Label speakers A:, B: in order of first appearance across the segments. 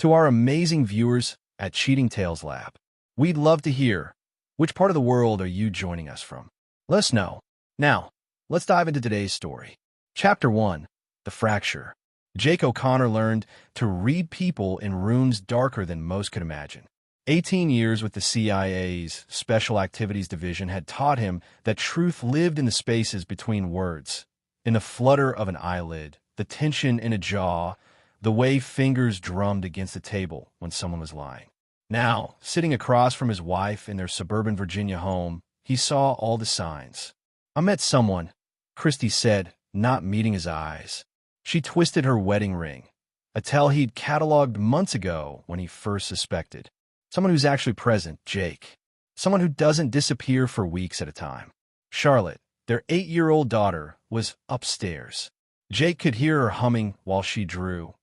A: To our amazing viewers at Cheating Tales Lab, we'd love to hear, which part of the world are you joining us from? Let us know. Now, let's dive into today's story. Chapter 1, The Fracture. Jake O'Connor learned to read people in runes darker than most could imagine. 18 years with the CIA's Special Activities Division had taught him that truth lived in the spaces between words, in the flutter of an eyelid, the tension in a jaw, the way fingers drummed against the table when someone was lying. Now, sitting across from his wife in their suburban Virginia home, he saw all the signs. "I met someone," Christy said, not meeting his eyes. She twisted her wedding ring, a tell he'd cataloged months ago when he first suspected. Someone who's actually present, Jake. Someone who doesn't disappear for weeks at a time. Charlotte, their 8-year-old daughter, was upstairs. Jake could hear her humming while she drew.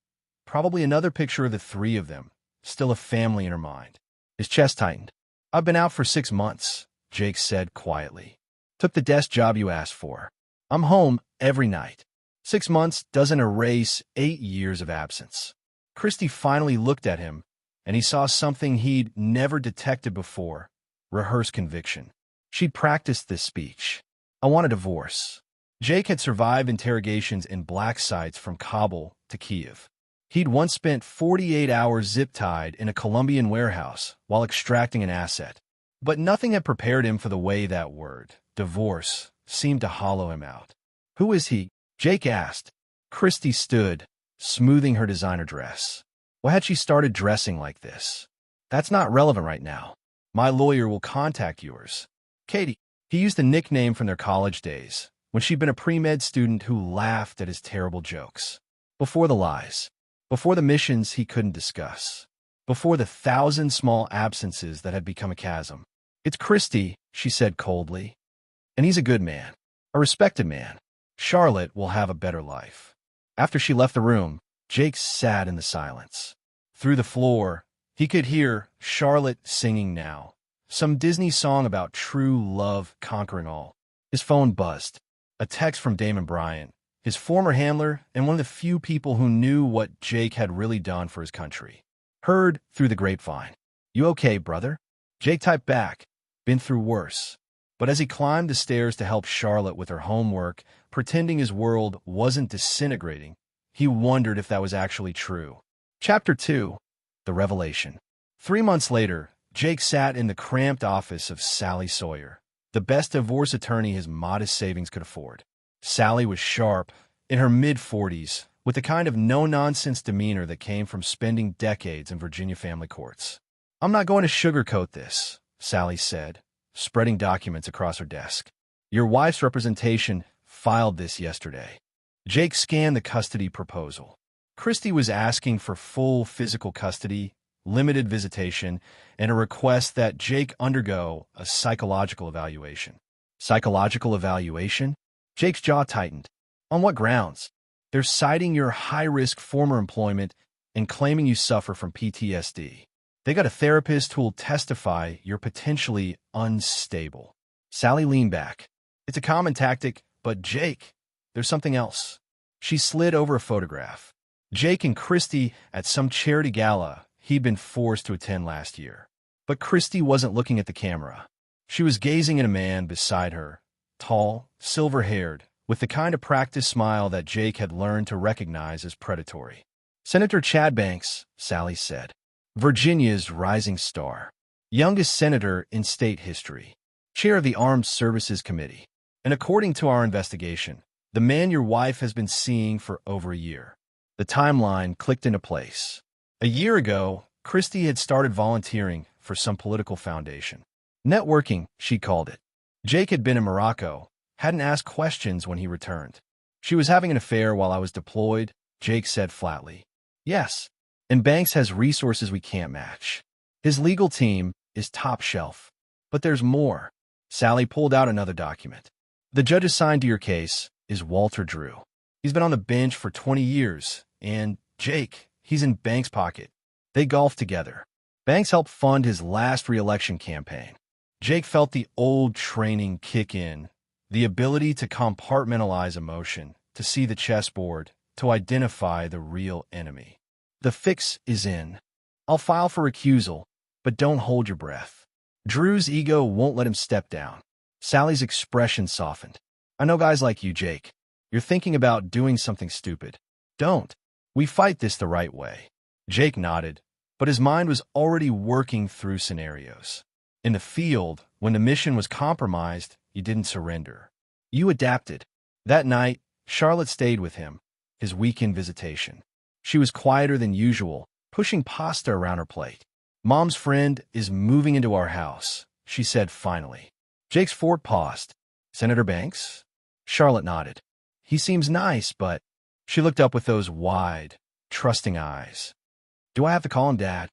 A: Probably another picture of the three of them, still a family in her mind. His chest tightened. "I've been out for 6 months," Jake said quietly. "Took the desk job you asked for. I'm home every night. 6 months doesn't erase 8 years of absence." Christy finally looked at him, and he saw something he'd never detected before: rehearsed conviction. She'd practiced this speech. "I want a divorce." Jake had survived interrogations in black sites from Kabul to Kiev. He'd once spent 48 hours zip-tied in a Colombian warehouse while extracting an asset. But nothing had prepared him for the way that word, divorce, seemed to hollow him out. "Who is he?" Jake asked. Christy stood, smoothing her designer dress. Why had she started dressing like this? "That's not relevant right now. My lawyer will contact yours." Katie. He used a nickname from their college days, when she'd been a pre-med student who laughed at his terrible jokes. Before the lies. Before the missions he couldn't discuss. Before the 1,000 small absences that had become a chasm. "It's Christy," she said coldly. "And he's a good man. A respected man. Charlotte will have a better life." After she left the room, Jake sat in the silence. Through the floor, he could hear Charlotte singing now, some Disney song about true love conquering all. His phone buzzed. A text from Damon Bryant, his former handler and one of the few people who knew what Jake had really done for his country. Heard through the grapevine. "You okay, brother?" Jake typed back, "Been through worse." But as he climbed the stairs to help Charlotte with her homework, pretending his world wasn't disintegrating, he wondered if that was actually true. Chapter 2, The Revelation. 3 months later, Jake sat in the cramped office of Sally Sawyer, the best divorce attorney his modest savings could afford. Sally was sharp, in her mid-40s, with the kind of no-nonsense demeanor that came from spending decades in Virginia family courts. "I'm not going to sugarcoat this," Sally said, spreading documents across her desk. "Your wife's representation filed this yesterday." Jake scanned the custody proposal. Christy was asking for full physical custody, limited visitation, and a request that Jake undergo a psychological evaluation. Psychological evaluation? Jake's jaw tightened. On what grounds? "They're citing your high-risk former employment and claiming you suffer from PTSD. They got a therapist who'll testify you're potentially unstable." Sally leaned back. "It's a common tactic, but Jake, there's something else." She slid over a photograph. Jake and Christy at some charity gala he'd been forced to attend last year. But Christy wasn't looking at the camera. She was gazing at a man beside her, tall, silver-haired, with the kind of practiced smile that Jake had learned to recognize as predatory. "Senator Chad Banks," Sally said. "Virginia's rising star. Youngest senator in state history. Chair of the Armed Services Committee. And according to our investigation, the man your wife has been seeing for over a year." The timeline clicked into place. A year ago, Christy had started volunteering for some political foundation. Networking, she called it. Jake had been in Morocco, hadn't asked questions when he returned. "She was having an affair while I was deployed," Jake said flatly. "Yes, and Banks has resources we can't match. His legal team is top shelf. But there's more." Sally pulled out another document. "The judge assigned to your case is Walter Drew. He's been on the bench for 20 years, and Jake, he's in Banks' pocket. They golf together. Banks helped fund his last re-election campaign." Jake felt the old training kick in, the ability to compartmentalize emotion, to see the chessboard, to identify the real enemy. "The fix is in," I'll file for recusal, but don't hold your breath. Drew's ego won't let him step down. Sally's expression softened. I know guys like you, Jake. You're thinking about doing something stupid. Don't. We fight this the right way. Jake nodded, but his mind was already working through scenarios. In the field, when the mission was compromised, you didn't surrender. You adapted. That night, Charlotte stayed with him, his weekend visitation. She was quieter than usual, pushing pasta around her plate. Mom's friend is moving into our house, she said finally. Jake's Ford paused. Senator Banks? Charlotte nodded. He seems nice, but... She looked up with those wide, trusting eyes. Do I have to call him Dad?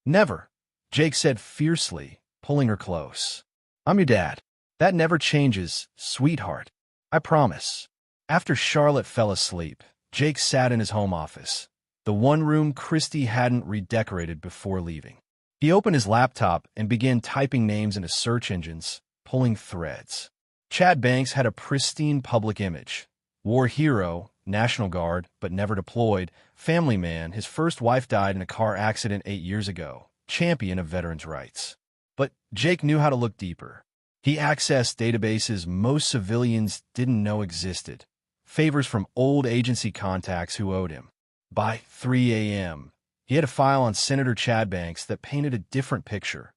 A: Never, Jake said fiercely, pulling her close. I'm your dad. That never changes, sweetheart. I promise. After Charlotte fell asleep, Jake sat in his home office, the one room Christy hadn't redecorated before leaving. He opened his laptop and began typing names into search engines, pulling threads. Chad Banks had a pristine public image. War hero, National Guard, but never deployed, family man, his first wife died in a car accident 8 years ago, champion of veterans' rights. But Jake knew how to look deeper. He accessed databases most civilians didn't know existed, favors from old agency contacts who owed him. By 3 a.m., he had a file on Senator Chad Banks that painted a different picture.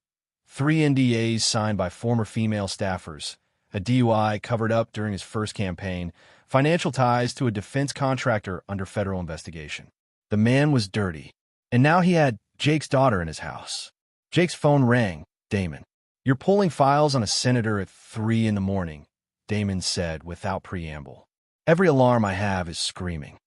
A: 3 NDAs signed by former female staffers, a DUI covered up during his first campaign, financial ties to a defense contractor under federal investigation. The man was dirty, and now he had Jake's daughter in his house. Jake's phone rang. Damon. You're pulling files on a senator at 3 in the morning, Damon said without preamble. Every alarm I have is screaming.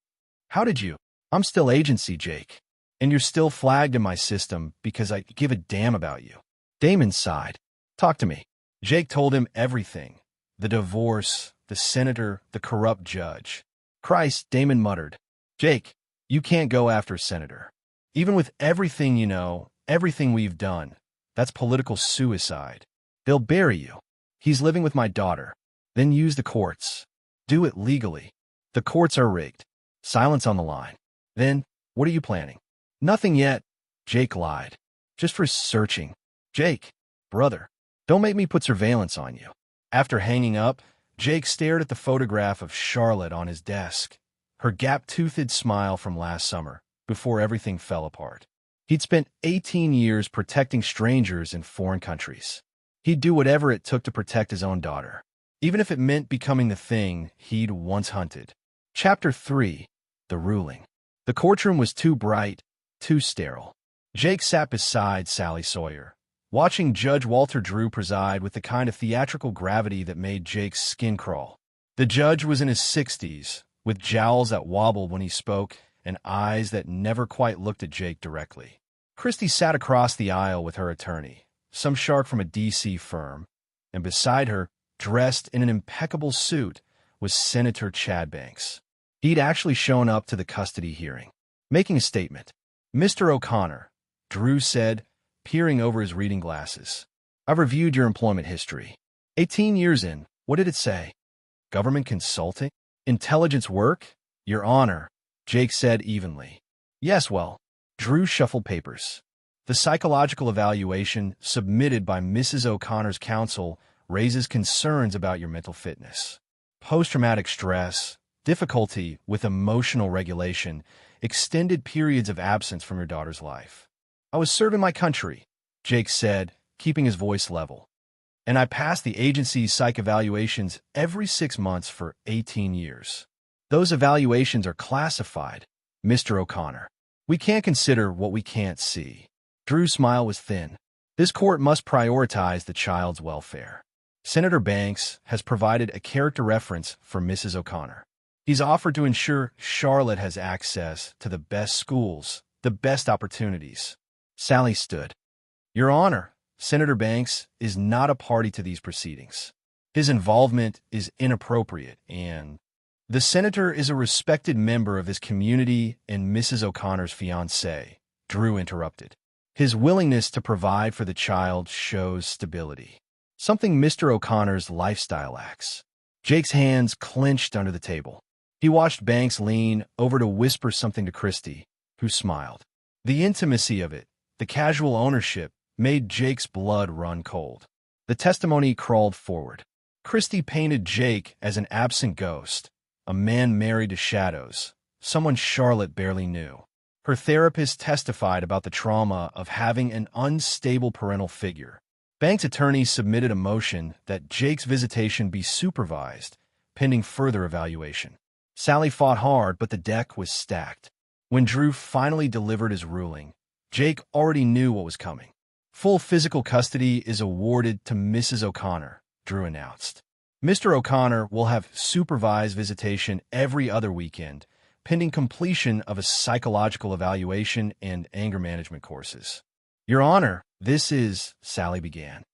A: How did you? I'm still agency, Jake. And you're still flagged in my system because I give a damn about you. Damon sighed. Talk to me. Jake told him everything. The divorce, the senator, the corrupt judge. Christ, Damon muttered. Jake, you can't go after a senator. Even with everything you know, everything we've done, that's political suicide. They'll bury you. He's living with my daughter. Then use the courts. Do it legally. The courts are rigged. Silence on the line. Then, what are you planning? Nothing yet, Jake lied. Just for searching. Jake, brother, don't make me put surveillance on you. After hanging up, Jake stared at the photograph of Charlotte on his desk, her gap-toothed smile from last summer, before everything fell apart. He'd spent 18 years protecting strangers in foreign countries. He'd do whatever it took to protect his own daughter, even if it meant becoming the thing he'd once hunted. Chapter 3. The Ruling. The courtroom was too bright, too sterile. Jake sat beside Sally Sawyer, watching Judge Walter Drew preside with the kind of theatrical gravity that made Jake's skin crawl. The judge was in his 60s, with jowls that wobbled when he spoke and eyes that never quite looked at Jake directly. Christy sat across the aisle with her attorney, some shark from a D.C. firm, and beside her, dressed in an impeccable suit, was Senator Chad Banks. He'd actually shown up to the custody hearing, making a statement. Mr. O'Connor, Drew said, peering over his reading glasses. I've reviewed your employment history. 18 years in, what did it say? Government consulting? Intelligence work? Your Honor, Jake said evenly. Yes, well, Drew shuffled papers. The psychological evaluation submitted by Mrs. O'Connor's counsel raises concerns about your mental fitness. Post-traumatic stress, difficulty with emotional regulation, extended periods of absence from your daughter's life. I was serving my country, Jake said, keeping his voice level. And I passed the agency's psych evaluations every 6 months for 18 years. Those evaluations are classified, Mr. O'Connor. We can't consider what we can't see. Drew's smile was thin. This court must prioritize the child's welfare. Senator Banks has provided a character reference for Mrs. O'Connor. He's offered to ensure Charlotte has access to the best schools, the best opportunities. Sally stood. Your Honor, Senator Banks is not a party to these proceedings. His involvement is inappropriate and... The senator is a respected member of his community and Mrs. O'Connor's fiancé, Drew interrupted. His willingness to provide for the child shows stability, something Mr. O'Connor's lifestyle lacks. Jake's hands clenched under the table. He watched Banks lean over to whisper something to Christy, who smiled. The intimacy of it, the casual ownership, made Jake's blood run cold. The testimony crawled forward. Christy painted Jake as an absent ghost, a man married to shadows, someone Charlotte barely knew. Her therapist testified about the trauma of having an unstable parental figure. Banks' attorney submitted a motion that Jake's visitation be supervised, pending further evaluation. Sally fought hard, but the deck was stacked. When Drew finally delivered his ruling, Jake already knew what was coming. Full physical custody is awarded to Mrs. O'Connor, Drew announced. Mr. O'Connor will have supervised visitation every other weekend, pending completion of a psychological evaluation and anger management courses. Your Honor, this is, Sally began.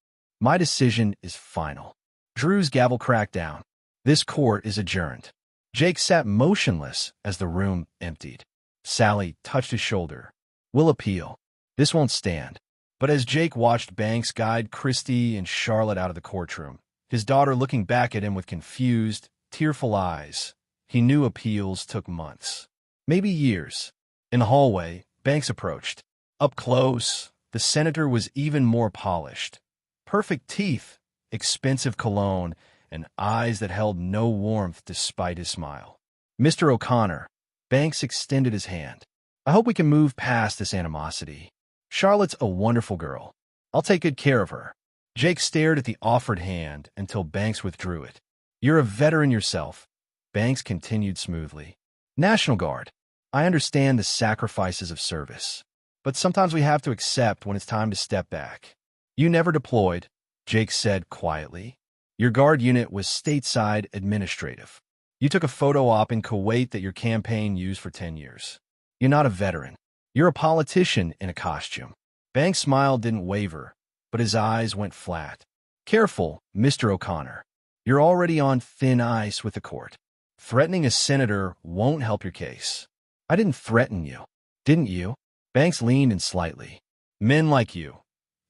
A: My decision is final. Drew's gavel cracked down. This court is adjourned. Jake sat motionless as the room emptied. Sally touched his shoulder. We'll appeal. This won't stand. But as Jake watched Banks guide Christy and Charlotte out of the courtroom, his daughter looking back at him with confused, tearful eyes, he knew appeals took months, maybe years. In the hallway, Banks approached. Up close, the senator was even more polished. Perfect teeth, expensive cologne, and eyes that held no warmth despite his smile. Mr. O'Connor, Banks extended his hand. I hope we can move past this animosity. Charlotte's a wonderful girl. I'll take good care of her. Jake stared at the offered hand until Banks withdrew it. You're a veteran yourself, Banks continued smoothly. National Guard. I understand the sacrifices of service, but sometimes we have to accept when it's time to step back. You never deployed, Jake said quietly. Your guard unit was stateside administrative. You took a photo op in Kuwait that your campaign used for 10 years. You're not a veteran. You're a politician in a costume. Banks' smile didn't waver, but his eyes went flat. Careful, Mr. O'Connor. You're already on thin ice with the court. Threatening a senator won't help your case. I didn't threaten you, didn't you? Banks leaned in slightly. Men like you.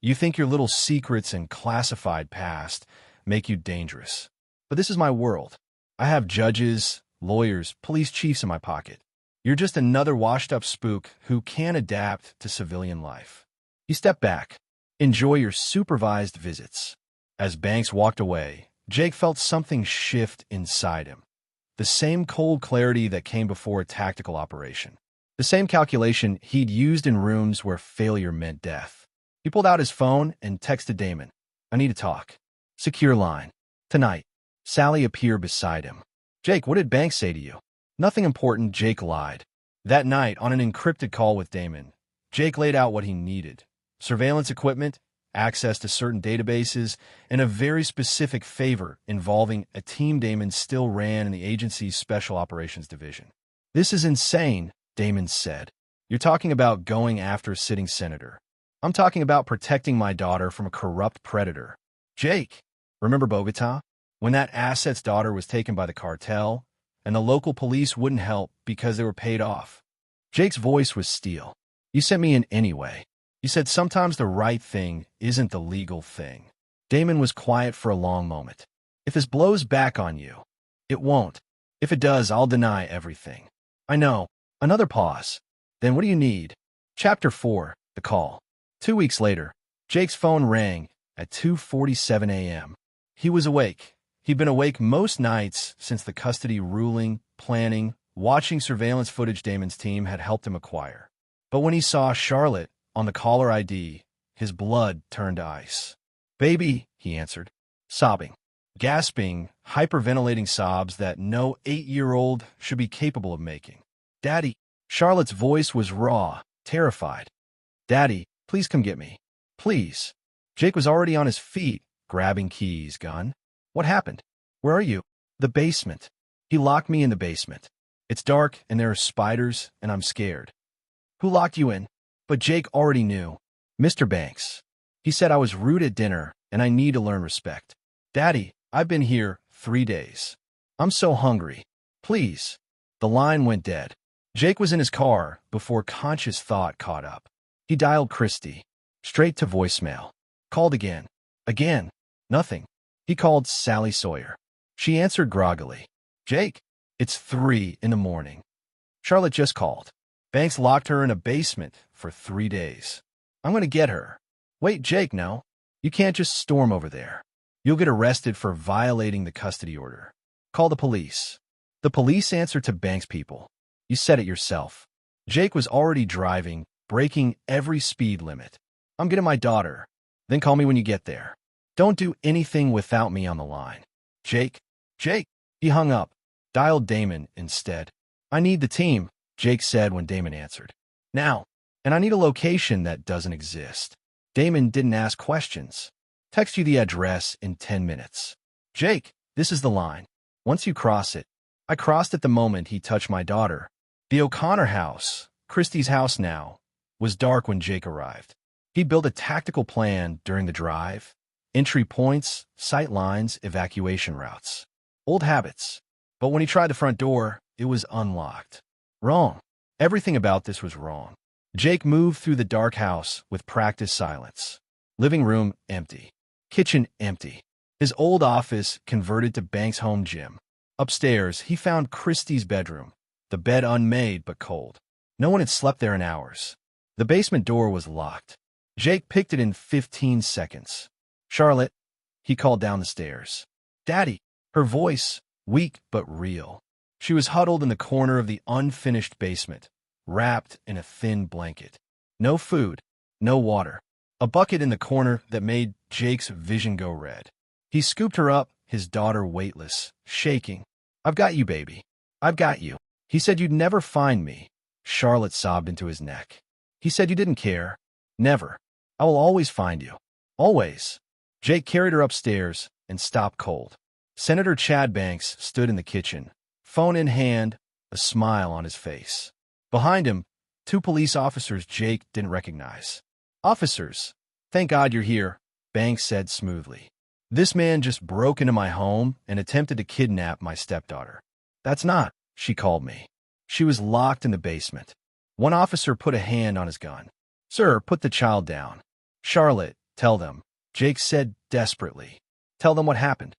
A: You think your little secrets and classified past make you dangerous. But this is my world. I have judges, lawyers, police chiefs in my pocket. You're just another washed-up spook who can't adapt to civilian life. You step back. Enjoy your supervised visits. As Banks walked away, Jake felt something shift inside him. The same cold clarity that came before a tactical operation. The same calculation he'd used in rooms where failure meant death. He pulled out his phone and texted Damon. I need to talk. Secure line. Tonight. Sally appeared beside him. Jake, what did Banks say to you? Nothing important, Jake lied. That night, on an encrypted call with Damon, Jake laid out what he needed. Surveillance equipment, access to certain databases, and a very specific favor involving a team Damon still ran in the agency's Special Operations Division. This is insane, Damon said. You're talking about going after a sitting senator. I'm talking about protecting my daughter from a corrupt predator. Jake, remember Bogota? When that asset's daughter was taken by the cartel, and the local police wouldn't help because they were paid off. Jake's voice was steel. You sent me in anyway. You said sometimes the right thing isn't the legal thing. Damon was quiet for a long moment. If this blows back on you, it won't. If it does, I'll deny everything. I know. Another pause. Then what do you need? Chapter 4, The Call. 2 weeks later, Jake's phone rang at 2:47 a.m. He was awake. He'd been awake most nights since the custody ruling, planning, watching surveillance footage Damon's team had helped him acquire. But when he saw Charlotte on the caller ID, his blood turned to ice. Baby, he answered, sobbing, gasping, hyperventilating sobs that no 8-year-old should be capable of making. Daddy. Charlotte's voice was raw, terrified. Daddy, please come get me. Please. Jake was already on his feet, grabbing keys, gun. What happened? Where are you? The basement. He locked me in the basement. It's dark and there are spiders and I'm scared. Who locked you in? But Jake already knew. Mr. Banks. He said I was rude at dinner and I need to learn respect. Daddy, I've been here 3 days. I'm so hungry. Please. The line went dead. Jake was in his car before conscious thought caught up. He dialed Christy. Straight to voicemail. Called again. Again. Nothing. He called Sally Sawyer. She answered groggily. Jake, it's 3 in the morning. Charlotte just called. Banks locked her in a basement for 3 days. I'm going to get her. Wait, Jake, no. You can't just storm over there. You'll get arrested for violating the custody order. Call the police. The police answer to Banks people. You said it yourself. Jake was already driving, breaking every speed limit. I'm getting my daughter. Then call me when you get there. Don't do anything without me on the line. Jake? Jake? He hung up. Dialed Damon instead. I need the team, Jake said when Damon answered. Now. And I need a location that doesn't exist. Damon didn't ask questions. Text you the address in 10 minutes. Jake, this is the line. Once you cross it. I crossed it the moment he touched my daughter. The O'Connor house, Christie's house now, was dark when Jake arrived. He built a tactical plan during the drive. Entry points, sight lines, evacuation routes. Old habits. But when he tried the front door, it was unlocked. Wrong. Everything about this was wrong. Jake moved through the dark house with practiced silence. Living room empty. Kitchen empty. His old office converted to Banks' home gym. Upstairs, he found Christie's bedroom. The bed unmade but cold. No one had slept there in hours. The basement door was locked. Jake picked it in 15 seconds. Charlotte, he called down the stairs. Daddy, her voice, weak but real. She was huddled in the corner of the unfinished basement, wrapped in a thin blanket. No food, no water. A bucket in the corner that made Jake's vision go red. He scooped her up, his daughter weightless, shaking. I've got you, baby. I've got you. He said you'd never find me. Charlotte sobbed into his neck. He said you didn't care. Never. I will always find you. Always. Jake carried her upstairs and stopped cold. Senator Chad Banks stood in the kitchen, phone in hand, a smile on his face. Behind him, 2 police officers Jake didn't recognize. Officers, thank God you're here, Banks said smoothly. This man just broke into my home and attempted to kidnap my stepdaughter. That's not, she called me. She was locked in the basement. One officer put a hand on his gun. Sir, put the child down. Charlotte, tell them, Jake said desperately. Tell them what happened.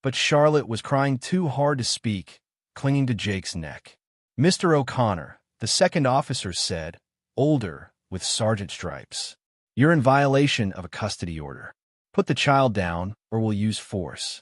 A: But Charlotte was crying too hard to speak, clinging to Jake's neck. Mr. O'Connor, the second officer said, older, with sergeant stripes. You're in violation of a custody order. Put the child down, or we'll use force.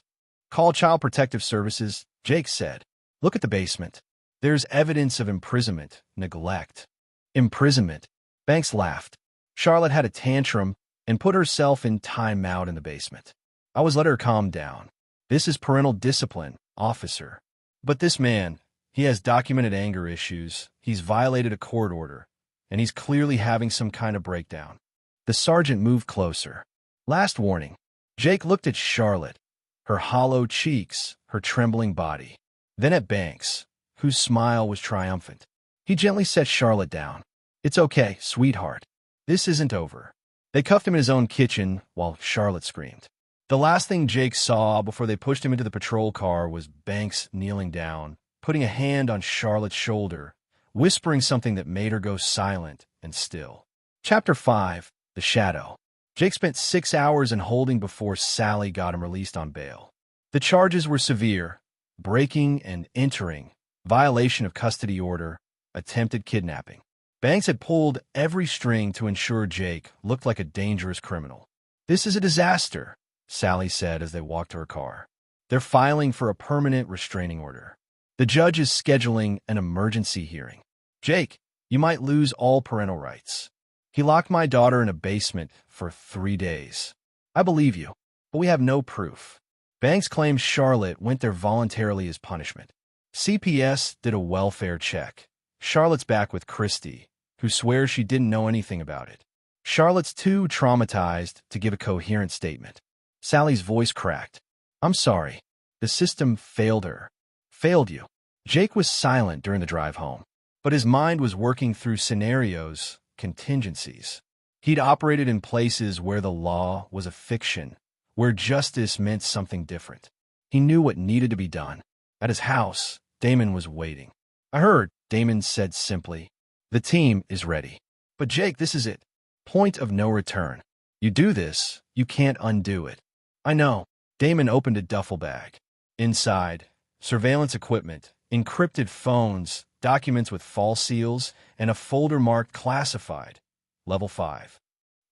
A: Call Child Protective Services, Jake said. Look at the basement. There's evidence of imprisonment, neglect. Imprisonment. Banks laughed. Charlotte had a tantrum and put herself in timeout in the basement. I was let her calm down. This is parental discipline, officer. But this man, he has documented anger issues, he's violated a court order, and he's clearly having some kind of breakdown. The sergeant moved closer. Last warning. Jake looked at Charlotte, her hollow cheeks, her trembling body. Then at Banks, whose smile was triumphant. He gently set Charlotte down. It's okay, sweetheart. This isn't over. They cuffed him in his own kitchen while Charlotte screamed. The last thing Jake saw before they pushed him into the patrol car was Banks kneeling down, putting a hand on Charlotte's shoulder, whispering something that made her go silent and still. Chapter 5, The Shadow. Jake spent 6 hours in holding before Sally got him released on bail. The charges were severe: breaking and entering, violation of custody order, attempted kidnapping. Banks had pulled every string to ensure Jake looked like a dangerous criminal. This is a disaster, Sally said as they walked to her car. They're filing for a permanent restraining order. The judge is scheduling an emergency hearing. Jake, you might lose all parental rights. He locked my daughter in a basement for 3 days. I believe you, but we have no proof. Banks claims Charlotte went there voluntarily as punishment. CPS did a welfare check. Charlotte's back with Christie, who swears she didn't know anything about it. Charlotte's too traumatized to give a coherent statement. Sally's voice cracked. I'm sorry. The system failed her. Failed you. Jake was silent during the drive home, but his mind was working through scenarios, contingencies. He'd operated in places where the law was a fiction, where justice meant something different. He knew what needed to be done. At his house, Damon was waiting. I heard, Damon said simply. The team is ready. But Jake, this is it. Point of no return. You do this, you can't undo it. I know. Damon opened a duffel bag. Inside, surveillance equipment, encrypted phones, documents with false seals, and a folder marked classified, level 5.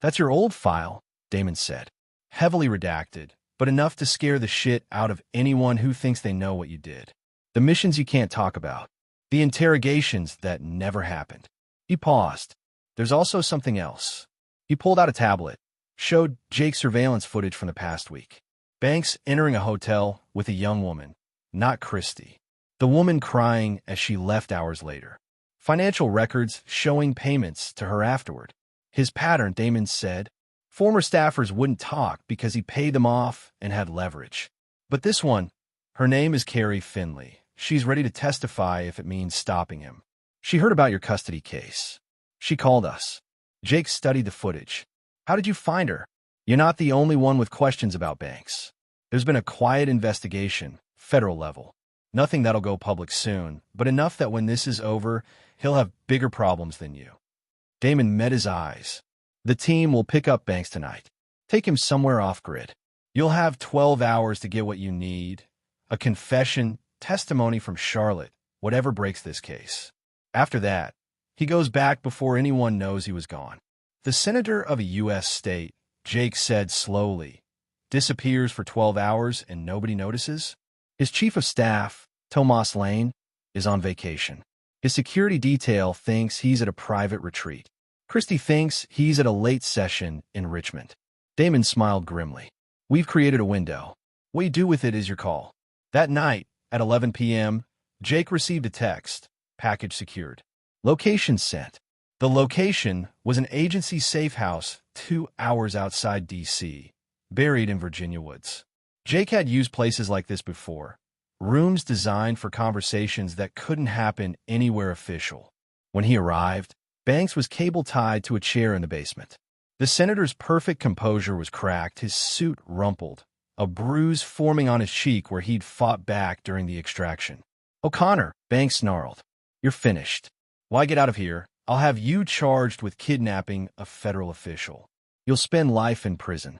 A: That's your old file, Damon said. Heavily redacted, but enough to scare the shit out of anyone who thinks they know what you did. The missions you can't talk about. The interrogations that never happened. He paused. There's also something else. He pulled out a tablet, showed Jake surveillance footage from the past week. Banks entering a hotel with a young woman, not Christy. The woman crying as she left hours later. Financial records showing payments to her afterward. His pattern, Damon said. Former staffers wouldn't talk because he paid them off and had leverage. But this one, her name is Carrie Finley. She's ready to testify if it means stopping him. She heard about your custody case. She called us. Jake studied the footage. How did you find her? You're not the only one with questions about Banks. There's been a quiet investigation, federal level. Nothing that'll go public soon, but enough that when this is over, he'll have bigger problems than you. Damon met his eyes. The team will pick up Banks tonight. Take him somewhere off-grid. You'll have 12 hours to get what you need. A confession, testimony from Charlotte, whatever breaks this case. After that, he goes back before anyone knows he was gone. The senator of a U.S. state, Jake said slowly, disappears for 12 hours and nobody notices? His chief of staff, Tomas Lane, is on vacation. His security detail thinks he's at a private retreat. Christy thinks he's at a late session in Richmond. Damon smiled grimly. We've created a window. What you do with it is your call. That night, at 11 p.m., Jake received a text, package secured. Location sent. The location was an agency safe house 2 hours outside D.C., buried in Virginia woods. Jake had used places like this before, rooms designed for conversations that couldn't happen anywhere official. When he arrived, Banks was cable-tied to a chair in the basement. The senator's perfect composure was cracked, his suit rumpled, a bruise forming on his cheek where he'd fought back during the extraction. O'Connor, Banks snarled. You're finished. Why get out of here? I'll have you charged with kidnapping a federal official. You'll spend life in prison.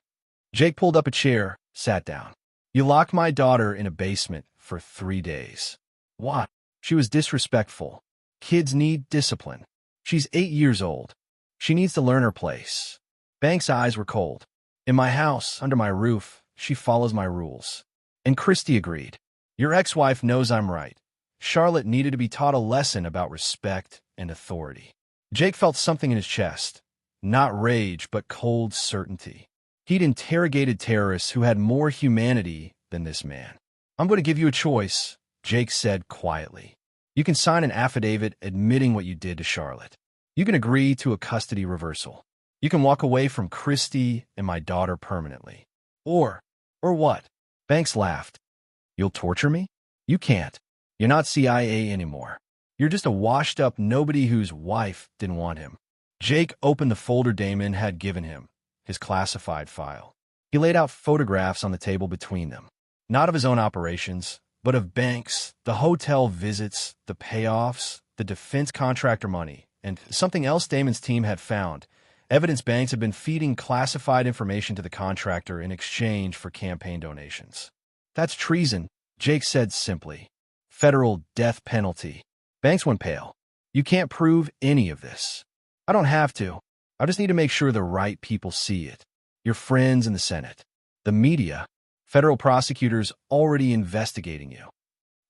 A: Jake pulled up a chair, sat down. You locked my daughter in a basement for 3 days. What? She was disrespectful. Kids need discipline. She's 8 years old. She needs to learn her place. Banks' eyes were cold. In my house, under my roof, she follows my rules. And Christy agreed. Your ex-wife knows I'm right. Charlotte needed to be taught a lesson about respect and authority. Jake felt something in his chest. Not rage, but cold certainty. He'd interrogated terrorists who had more humanity than this man. I'm going to give you a choice, Jake said quietly. You can sign an affidavit admitting what you did to Charlotte. You can agree to a custody reversal. You can walk away from Christy and my daughter permanently. Or what? Banks laughed. You'll torture me? You can't. You're not CIA anymore. You're just a washed-up nobody whose wife didn't want him. Jake opened the folder Damon had given him, his classified file. He laid out photographs on the table between them. Not of his own operations, but of Banks, the hotel visits, the payoffs, the defense contractor money, and something else Damon's team had found. Evidence Banks had been feeding classified information to the contractor in exchange for campaign donations. That's treason, Jake said simply. Federal death penalty. Banks went pale. You can't prove any of this. I don't have to. I just need to make sure the right people see it. Your friends in the Senate. The media. Federal prosecutors already investigating you.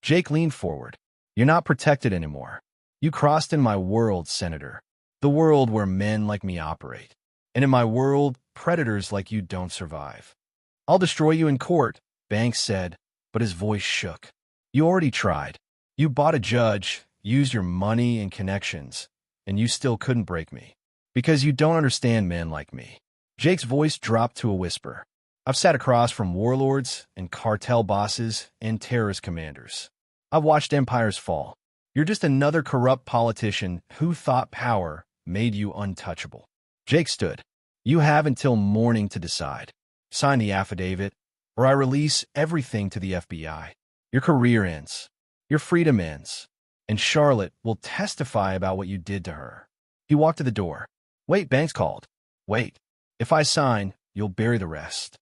A: Jake leaned forward. You're not protected anymore. You crossed in my world, Senator. The world where men like me operate. And in my world, predators like you don't survive. I'll destroy you in court, Banks said, but his voice shook. You already tried. You bought a judge, used your money and connections, and you still couldn't break me. Because you don't understand men like me. Jake's voice dropped to a whisper. I've sat across from warlords and cartel bosses and terrorist commanders. I've watched empires fall. You're just another corrupt politician who thought power made you untouchable. Jake stood. You have until morning to decide. Sign the affidavit, or I release everything to the FBI. Your career ends. Your freedom ends. And Charlotte will testify about what you did to her. He walked to the door. Wait, Banks called. Wait. If I sign, you'll bury the rest.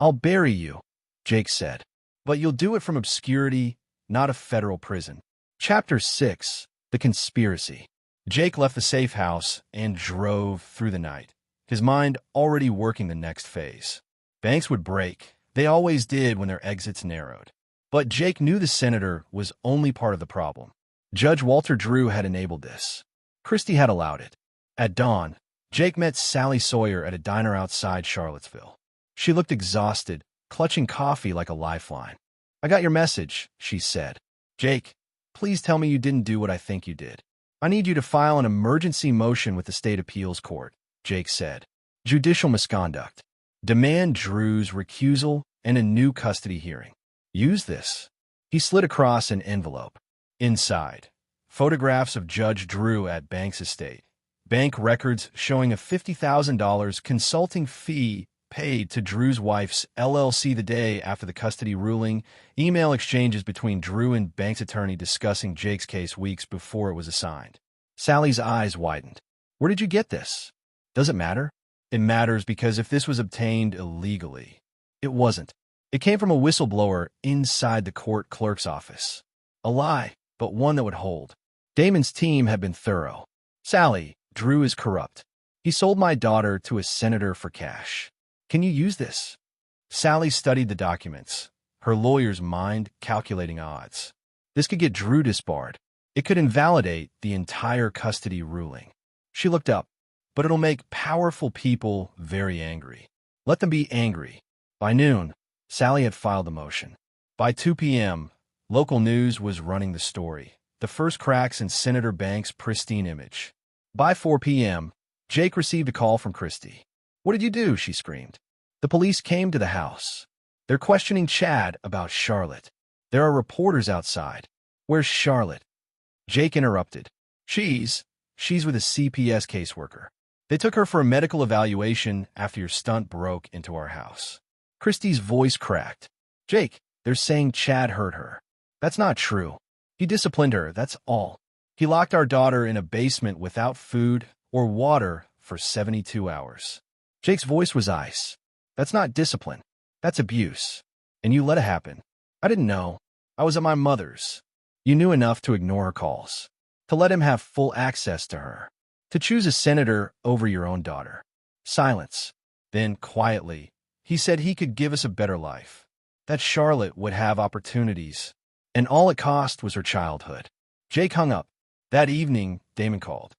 A: I'll bury you, Jake said. But you'll do it from obscurity, not a federal prison. Chapter 6. The Conspiracy. Jake left the safe house and drove through the night, his mind already working the next phase. Banks would break. They always did when their exits narrowed. But Jake knew the senator was only part of the problem. Judge Walter Drew had enabled this. Christie had allowed it. At dawn, Jake met Sally Sawyer at a diner outside Charlottesville. She looked exhausted, clutching coffee like a lifeline. "I got your message," she said. "Jake, please tell me you didn't do what I think you did." "I need you to file an emergency motion with the state appeals court," Jake said. "Judicial misconduct. Demand Drew's recusal and a new custody hearing. Use this." He slid across an envelope. Inside, photographs of Judge Drew at Banks' estate. Bank records showing a $50,000 consulting fee paid to Drew's wife's LLC the day after the custody ruling, email exchanges between Drew and Banks' attorney discussing Jake's case weeks before it was assigned. Sally's eyes widened. "Where did you get this?" "Does it matter?" "It matters because if this was obtained illegally." It wasn't. It came from a whistleblower inside the court clerk's office. A lie, but one that would hold. Damon's team had been thorough. "Sally, Drew is corrupt. He sold my daughter to a senator for cash. Can you use this?" Sally studied the documents, her lawyer's mind calculating odds. This could get Drew disbarred. It could invalidate the entire custody ruling. She looked up. "But it'll make powerful people very angry. Let them be angry." By noon, Sally had filed a motion. By 2 p.m., local news was running the story, the first cracks in Senator Banks' pristine image. By 4 p.m., Jake received a call from Christie. "What did you do?" she screamed. "The police came to the house. They're questioning Chad about Charlotte. There are reporters outside." "Where's Charlotte?" Jake interrupted. She's with a CPS caseworker. They took her for a medical evaluation after your stunt broke into our house." Christie's voice cracked. "Jake, they're saying Chad hurt her." "That's not true. He disciplined her, that's all. He locked our daughter in a basement without food or water for 72 hours. Jake's voice was ice. "That's not discipline. That's abuse. And you let it happen." "I didn't know. I was at my mother's." "You knew enough to ignore her calls, to let him have full access to her, to choose a senator over your own daughter." Silence. Then, quietly, he said he could give us a better life, that Charlotte would have opportunities, and all it cost was her childhood. Jake hung up. That evening, Damon called.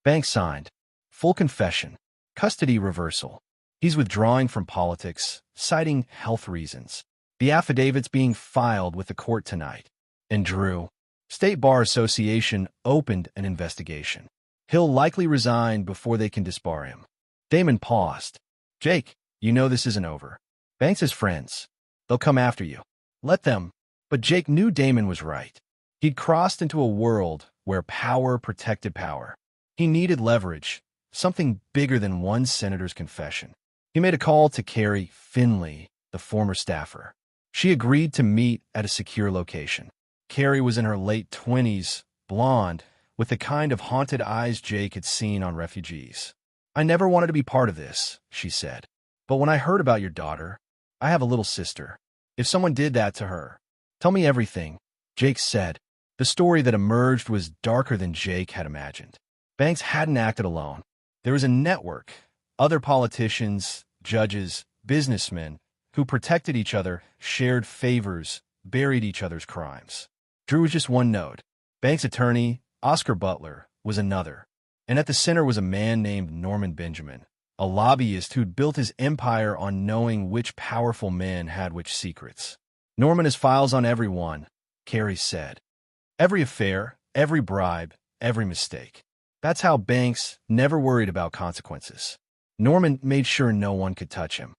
A: Banks signed. Full confession. Custody reversal. He's withdrawing from politics, citing health reasons. The affidavit's being filed with the court tonight. And Drew. State Bar Association opened an investigation. He'll likely resign before they can disbar him. Damon paused. "Jake, you know this isn't over. Banks has friends. They'll come after you. Let them." But Jake knew Damon was right. He'd crossed into a world where power protected power. He needed leverage, something bigger than one senator's confession. He made a call to Carrie Finley, the former staffer. She agreed to meet at a secure location. Carrie was in her late 20s, blonde, with the kind of haunted eyes Jake had seen on refugees. "I never wanted to be part of this," she said. "But when I heard about your daughter, I have a little sister. If someone did that to her, tell me everything," Jake said. The story that emerged was darker than Jake had imagined. Banks hadn't acted alone. There was a network, other politicians, judges, businessmen, who protected each other, shared favors, buried each other's crimes. Drew was just one node. Banks' attorney, Oscar Butler, was another. And at the center was a man named Norman Benjamin, a lobbyist who'd built his empire on knowing which powerful men had which secrets. "Norman has files on everyone," Carrie said. "Every affair, every bribe, every mistake." That's how Banks never worried about consequences. Norman made sure no one could touch him.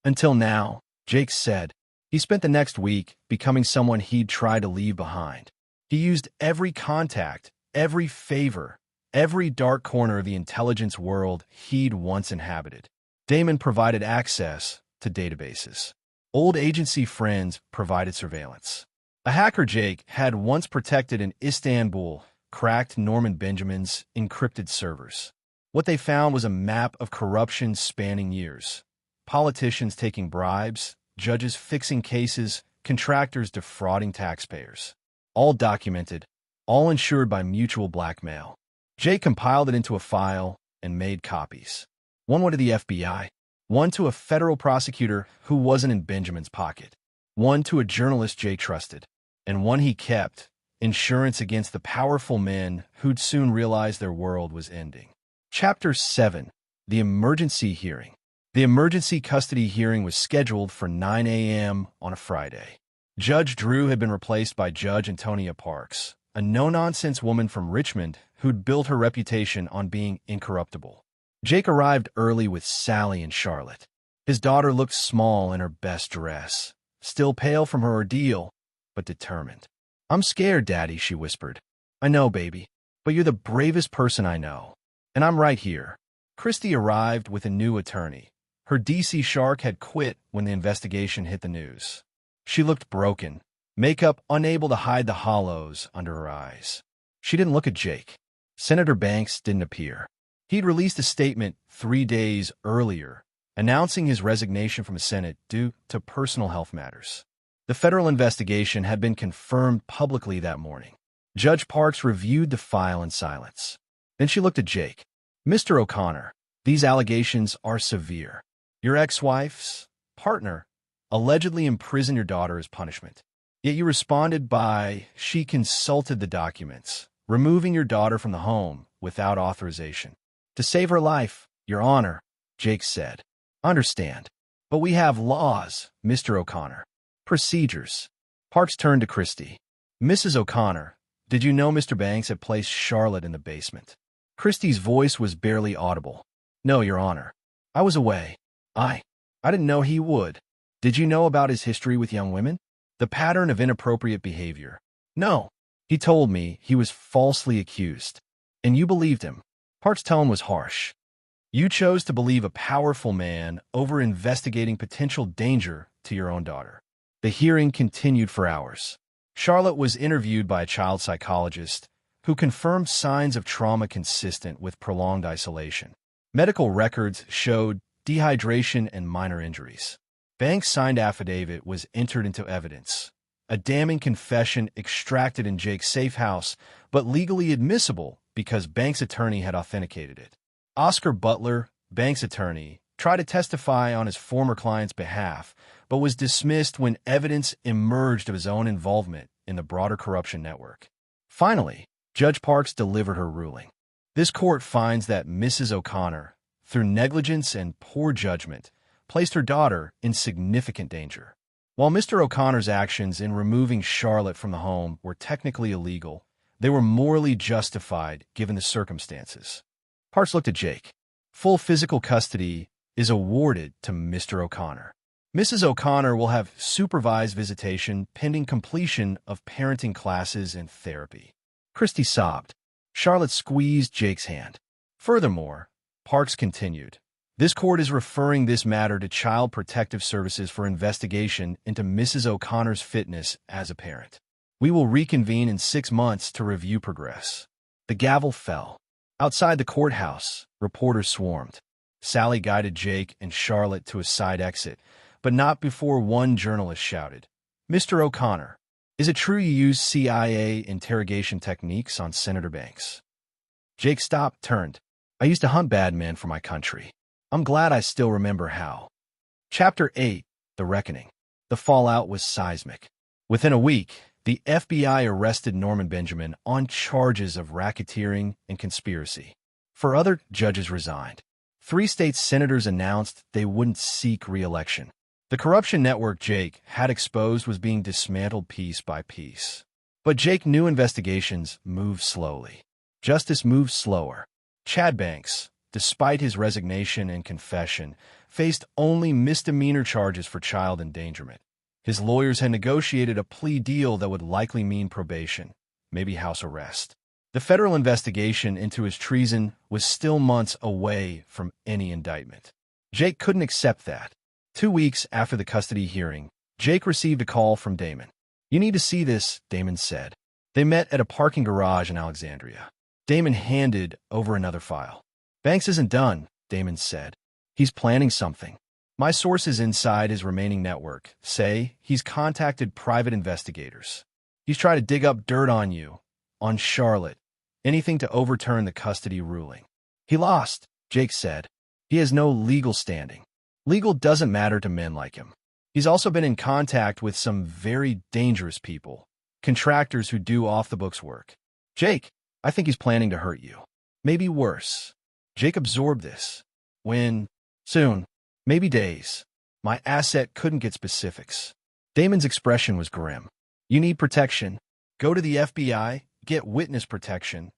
A: Until now, Jake said. He spent the next week becoming someone he'd try to leave behind. He used every contact, every favor, every dark corner of the intelligence world he'd once inhabited. Damon provided access to databases. Old agency friends provided surveillance. A hacker Jake had once protected in Istanbul cracked Norman Benjamin's encrypted servers. What they found was a map of corruption spanning years. Politicians taking bribes, judges fixing cases, contractors defrauding taxpayers. All documented, all ensured by mutual blackmail. Jake compiled it into a file and made copies. One went to the FBI, one to a federal prosecutor who wasn't in Benjamin's pocket, one to a journalist Jake trusted, and one he kept, insurance against the powerful men who'd soon realize their world was ending. Chapter 7. The Emergency Hearing. The emergency custody hearing was scheduled for 9 a.m. on a Friday. Judge Drew had been replaced by Judge Antonia Parks, a no-nonsense woman from Richmond who'd built her reputation on being incorruptible. Jake arrived early with Sally and Charlotte. His daughter looked small in her best dress, still pale from her ordeal, but determined. "I'm scared, Daddy," she whispered. "I know, baby, but you're the bravest person I know. And I'm right here." Christy arrived with a new attorney. Her DC shark had quit when the investigation hit the news. She looked broken, makeup unable to hide the hollows under her eyes. She didn't look at Jake. Senator Banks didn't appear. He'd released a statement 3 days earlier, announcing his resignation from the Senate due to personal health matters. The federal investigation had been confirmed publicly that morning. Judge Parks reviewed the file in silence. Then she looked at Jake. "Mr. O'Connor, these allegations are severe. Your ex-wife's partner allegedly imprisoned your daughter as punishment. Yet you responded by, she consulted the documents, removing your daughter from the home without authorization. To save her life, Your Honor," Jake said. "Understand. But we have laws, Mr. O'Connor. Procedures." Parks turned to Christy. "Mrs. O'Connor, did you know Mr. Banks had placed Charlotte in the basement?" Christy's voice was barely audible. "No, Your Honor. I was away. I didn't know he would." "Did you know about his history with young women? The pattern of inappropriate behavior?" "No. He told me he was falsely accused. And you believed him." Parks' tone was harsh. "You chose to believe a powerful man over investigating potential danger to your own daughter." The hearing continued for hours. Charlotte was interviewed by a child psychologist who confirmed signs of trauma consistent with prolonged isolation. Medical records showed dehydration and minor injuries. Banks' signed affidavit was entered into evidence, a damning confession extracted in Jake's safe house, but legally admissible because Banks' attorney had authenticated it. Oscar Butler, Banks' attorney, tried to testify on his former client's behalf, but was dismissed when evidence emerged of his own involvement in the broader corruption network. Finally, Judge Parks delivered her ruling. This court finds that Mrs. O'Connor, through negligence and poor judgment, placed her daughter in significant danger. While Mr. O'Connor's actions in removing Charlotte from the home were technically illegal, they were morally justified given the circumstances. Parks looked at Jake. "Full physical custody is awarded to Mr. O'Connor. Mrs. O'Connor will have supervised visitation pending completion of parenting classes and therapy." Christy sobbed. Charlotte squeezed Jake's hand. "Furthermore," Parks continued, "this court is referring this matter to Child Protective Services for investigation into Mrs. O'Connor's fitness as a parent. We will reconvene in 6 months to review progress." The gavel fell. Outside the courthouse, reporters swarmed. Sally guided Jake and Charlotte to a side exit, but not before one journalist shouted, "Mr. O'Connor, is it true you used CIA interrogation techniques on Senator Banks?" Jake stopped, turned. "I used to hunt bad men for my country. I'm glad I still remember how." Chapter 8. The Reckoning. The fallout was seismic. Within a week, the FBI arrested Norman Benjamin on charges of racketeering and conspiracy. 4 other judges resigned. 3 state senators announced they wouldn't seek re-election. The corruption network Jake had exposed was being dismantled piece by piece. But Jake knew investigations moved slowly. Justice moved slower. Chad Banks, despite his resignation and confession, faced only misdemeanor charges for child endangerment. His lawyers had negotiated a plea deal that would likely mean probation, maybe house arrest. The federal investigation into his treason was still months away from any indictment. Jake couldn't accept that. 2 weeks after the custody hearing, Jake received a call from Damon. "You need to see this," Damon said. They met at a parking garage in Alexandria. Damon handed over another file. "Banks isn't done," Damon said. "He's planning something. My sources inside his remaining network say he's contacted private investigators. He's tried to dig up dirt on you, on Charlotte, anything to overturn the custody ruling." "He lost," Jake said. He has no legal standing. Legal doesn't matter to men like him. He's also been in contact with some very dangerous people, contractors who do off-the-books work. Jake, I think he's planning to hurt you. Maybe worse. Jake absorbed this. When? Soon. Maybe days. My asset couldn't get specifics. Damon's expression was grim. You need protection. Go to the FBI, get witness protection.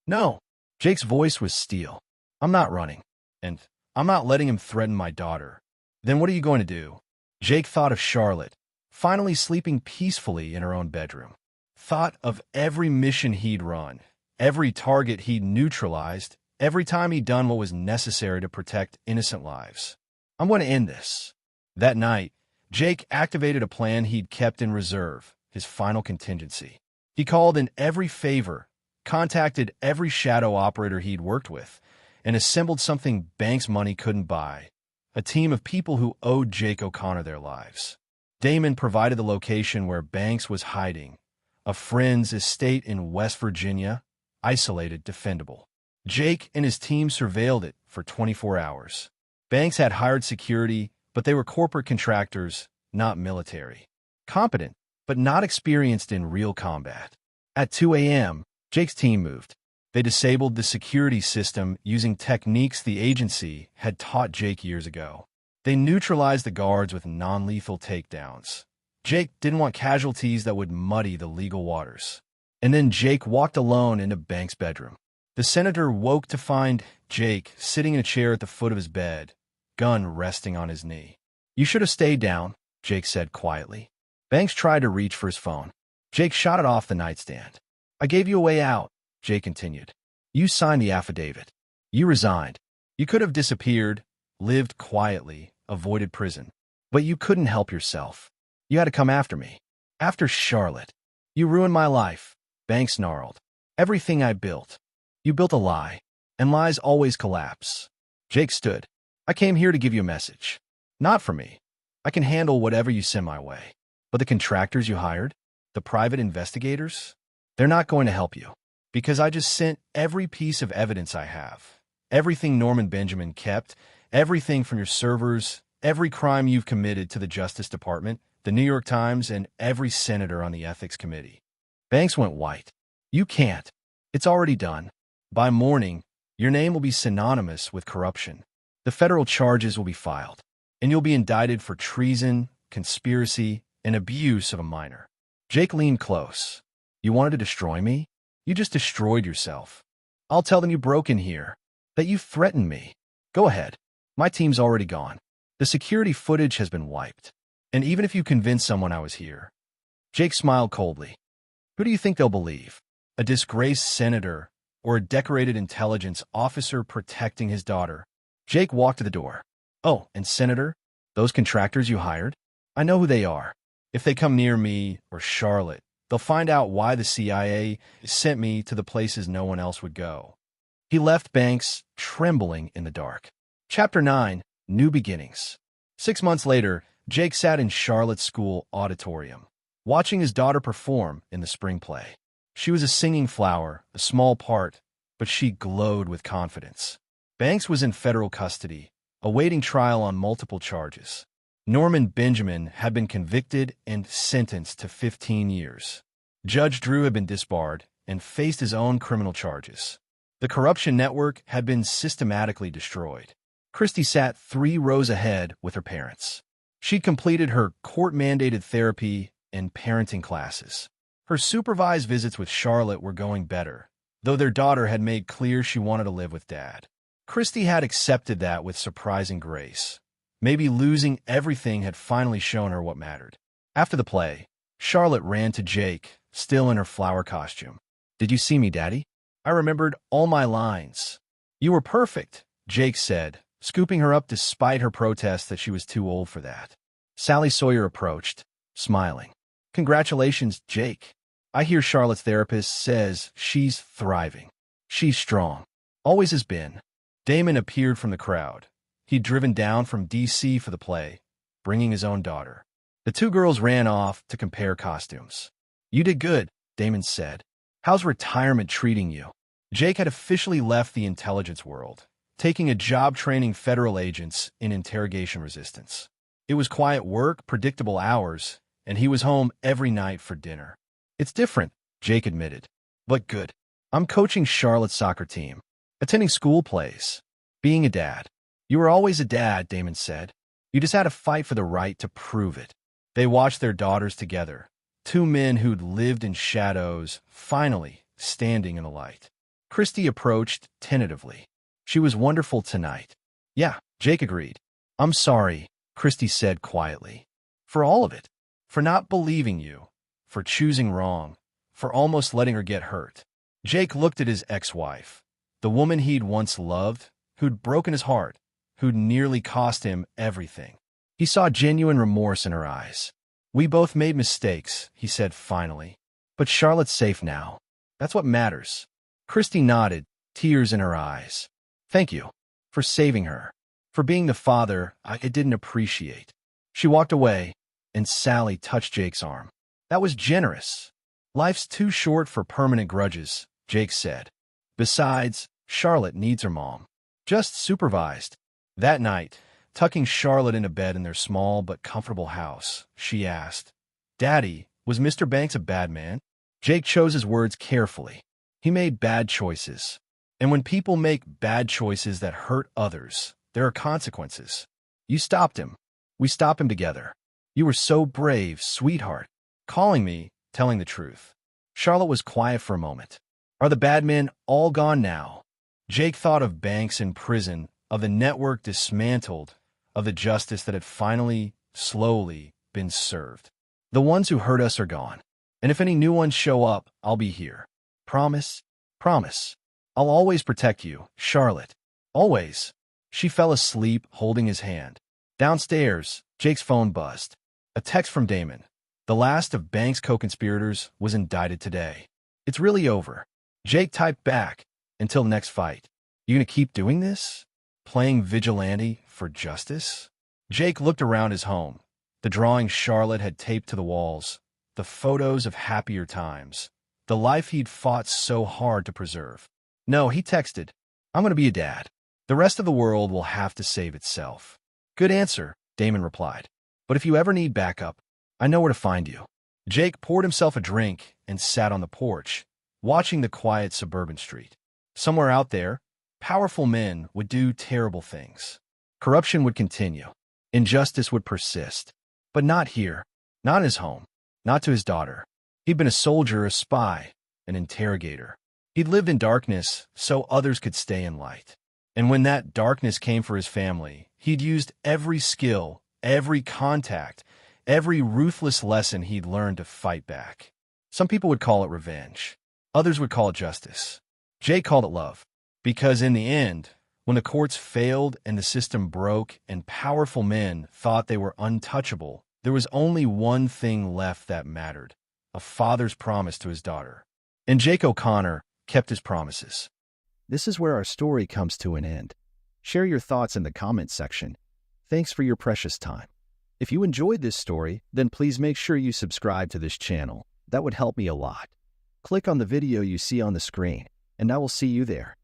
A: No. Jake's voice was steel. I'm not running. And I'm not letting him threaten my daughter. Then what are you going to do? Jake thought of Charlotte, finally sleeping peacefully in her own bedroom. Thought of every mission he'd run, every target he'd neutralized, every time he'd done what was necessary to protect innocent lives. I'm going to end this. That night, Jake activated a plan he'd kept in reserve, his final contingency. He called in every favor, contacted every shadow operator he'd worked with, and assembled something Banks' money couldn't buy, a team of people who owed Jake O'Connor their lives. Damon provided the location where Banks was hiding, a friend's estate in West Virginia, isolated, defendable. Jake and his team surveilled it for 24 hours. Banks had hired security, but they were corporate contractors, not military. Competent, but not experienced in real combat. At 2 a.m., Jake's team moved. They disabled the security system using techniques the agency had taught Jake years ago. They neutralized the guards with non-lethal takedowns. Jake didn't want casualties that would muddy the legal waters. And then Jake walked alone into Banks' bedroom. The senator woke to find Jake sitting in a chair at the foot of his bed, gun resting on his knee. You should have stayed down, Jake said quietly. Banks tried to reach for his phone. Jake shot it off the nightstand. I gave you a way out, Jake continued. You signed the affidavit. You resigned. You could have disappeared, lived quietly, avoided prison. But you couldn't help yourself. You had to come after me. After Charlotte. You ruined my life, Banks snarled. Everything I built. You built a lie, and lies always collapse. Jake stood. I came here to give you a message. Not for me. I can handle whatever you send my way. But the contractors you hired? The private investigators? They're not going to help you. Because I just sent every piece of evidence I have. Everything Norman Benjamin kept, everything from your servers, every crime you've committed to the Justice Department, the New York Times, and every senator on the Ethics Committee. Banks went white. You can't. It's already done. By morning, your name will be synonymous with corruption. The federal charges will be filed, and you'll be indicted for treason, conspiracy, and abuse of a minor. Jake leaned close. You wanted to destroy me? You just destroyed yourself. I'll tell them you broke in here, that you threatened me. Go ahead. My team's already gone. The security footage has been wiped. And even if you convince someone I was here. Jake smiled coldly. Who do you think they'll believe? A disgraced senator or a decorated intelligence officer protecting his daughter? Jake walked to the door. Oh, and Senator, those contractors you hired? I know who they are. If they come near me or Charlotte, they'll find out why the CIA sent me to the places no one else would go. He left Banks trembling in the dark. Chapter 9, New Beginnings. 6 months later, Jake sat in Charlotte's school auditorium, watching his daughter perform in the spring play. She was a singing flower, a small part, but she glowed with confidence. Banks was in federal custody, awaiting trial on multiple charges. Norman Benjamin had been convicted and sentenced to 15 years. Judge Drew had been disbarred and faced his own criminal charges. The corruption network had been systematically destroyed. Christy sat 3 rows ahead with her parents. She'd completed her court-mandated therapy and parenting classes. Her supervised visits with Charlotte were going better, though their daughter had made clear she wanted to live with Dad. Christy had accepted that with surprising grace. Maybe losing everything had finally shown her what mattered. After the play, Charlotte ran to Jake, still in her flower costume. Did you see me, Daddy? I remembered all my lines. You were perfect, Jake said, scooping her up despite her protest that she was too old for that. Sally Sawyer approached, smiling. Congratulations, Jake. I hear Charlotte's therapist says she's thriving. She's strong. Always has been. Damon appeared from the crowd. He'd driven down from D.C. for the play, bringing his own daughter. The 2 girls ran off to compare costumes. You did good, Damon said. How's retirement treating you? Jake had officially left the intelligence world, taking a job training federal agents in interrogation resistance. It was quiet work, predictable hours, and he was home every night for dinner. It's different, Jake admitted, but good. I'm coaching Charlotte's soccer team, attending school plays, being a dad. You were always a dad, Damon said. You just had to fight for the right to prove it. They watched their daughters together, two men who'd lived in shadows, finally standing in the light. Christy approached tentatively. She was wonderful tonight. Yeah, Jake agreed. I'm sorry, Christy said quietly. For all of it. For not believing you. For choosing wrong. For almost letting her get hurt. Jake looked at his ex-wife, the woman he'd once loved, who'd broken his heart, who'd nearly cost him everything. He saw genuine remorse in her eyes. We both made mistakes, he said finally. But Charlotte's safe now. That's what matters. Christy nodded, tears in her eyes. Thank you. For saving her. For being the father I didn't appreciate. She walked away, and Sally touched Jake's arm. That was generous. Life's too short for permanent grudges, Jake said. Besides, Charlotte needs her mom. Just supervised. That night, tucking Charlotte into bed in their small but comfortable house, she asked, Daddy, was Mr. Banks a bad man? Jake chose his words carefully. He made bad choices. And when people make bad choices that hurt others, there are consequences. You stopped him. We stopped him together. You were so brave, sweetheart. Calling me, telling the truth. Charlotte was quiet for a moment. Are the bad men all gone now? Jake thought of Banks in prison, of the network dismantled, of the justice that had finally, slowly, been served. The ones who hurt us are gone. And if any new ones show up, I'll be here. Promise? Promise. I'll always protect you, Charlotte. Always. She fell asleep, holding his hand. Downstairs, Jake's phone buzzed. A text from Damon. The last of Banks' co-conspirators was indicted today. It's really over. Jake typed back. Until next fight. You gonna keep doing this? Playing vigilante for justice? Jake looked around his home. The drawings Charlotte had taped to the walls. The photos of happier times. The life he'd fought so hard to preserve. No, he texted. I'm gonna be a dad. The rest of the world will have to save itself. Good answer, Damon replied. But if you ever need backup, I know where to find you. Jake poured himself a drink and sat on the porch, watching the quiet suburban street. Somewhere out there, powerful men would do terrible things. Corruption would continue. Injustice would persist. But not here. Not in his home. Not to his daughter. He'd been a soldier, a spy, an interrogator. He'd lived in darkness so others could stay in light. And when that darkness came for his family, he'd used every skill, every contact, every ruthless lesson he'd learned to fight back. Some people would call it revenge. Others would call it justice. Jake called it love. Because in the end, when the courts failed and the system broke and powerful men thought they were untouchable, there was only one thing left that mattered. A father's promise to his daughter. And Jake O'Connor kept his promises. This is where our story comes to an end. Share your thoughts in the comments section. Thanks for your precious time. If you enjoyed this story, then please make sure you subscribe to this channel. That would help me a lot. Click on the video you see on the screen, and I will see you there.